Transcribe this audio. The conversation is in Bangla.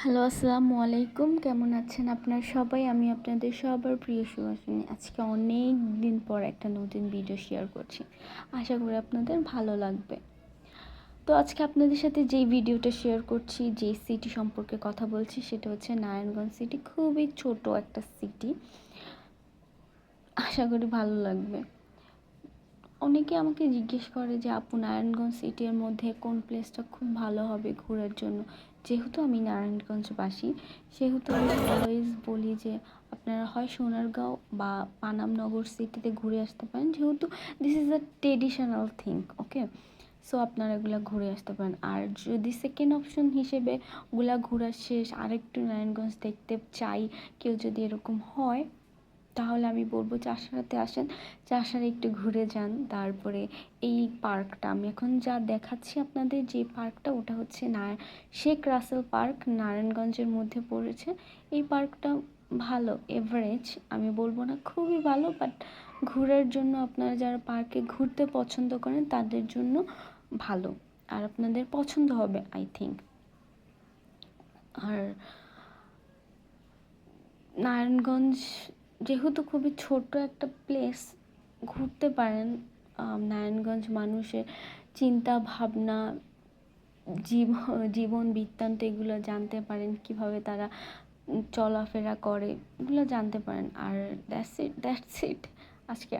হ্যালো, আসসালামু আলাইকুম। কেমন আছেন আপনারা সবাই? আমি আপনাদের সবার প্রিয় সুহাসিনী। আজকে অনেক দিন পর একটা নতুন ভিডিও শেয়ার করছি। আশা করি আপনাদের ভালো লাগবে। তো আজকে আপনাদের সাথে যেই ভিডিওটা শেয়ার করছি, যেই সিটি সম্পর্কে কথা বলছি, সেটা হচ্ছে নারায়ণগঞ্জ সিটি। খুবই ছোট একটা সিটি। আশা করি ভালো লাগবে। অনেকে আমাকে জিজ্ঞেস করে যে আপু, নারায়ণগঞ্জ সিটির মধ্যে কোন প্লেসটা খুব ভালো হবে ঘোরার জন্য। যেহেতু আমি নারায়ণগঞ্জবাসী, সেহেতু আমি অলওয়েজ বলি যে আপনারা হয় সোনারগাঁও বা পানামনগর সিটিতে ঘুরে আসতে পারেন, যেহেতু this is a traditional thing. Okay, so আপনারা এগুলো ঘুরে আসতে পারেন। আর যদি সেকেন্ড অপশন হিসেবে ওগুলা ঘোরা শেষ আরেকটু নারায়ণগঞ্জ দেখতে চাই, কেউ যদি এরকম হয়, তাহলে আমি বলবো চাষারাতে আসেন, চাষারা একটু ঘুরে যান। তারপরে এই পার্কটা আমি এখন যা দেখাচ্ছি আপনাদের, যে পার্কটা, ওটা হচ্ছে শেখ রাসেল পার্ক, নারায়ণগঞ্জের মধ্যে পড়েছে। এই পার্কটা ভালো, এভারেজ, আমি বলবো না খুবই ভালো, বাট ঘোরার জন্য আপনারা যারা পার্কে ঘুরতে পছন্দ করেন তাদের জন্য ভালো, আর আপনাদের পছন্দ হবে আই থিঙ্ক। আর নারায়ণগঞ্জ যেহেতু খুবই ছোট একটা প্লেস, ঘুরতে পারেন। নারায়ণগঞ্জ মানুষের চিন্তা ভাবনা, জীবন বৃত্তান্ত এগুলো জানতে পারেন, কিভাবে তারা চলাফেরা করে, এগুলো জানতে পারেন। আর দ্যাটস ইট আজকে।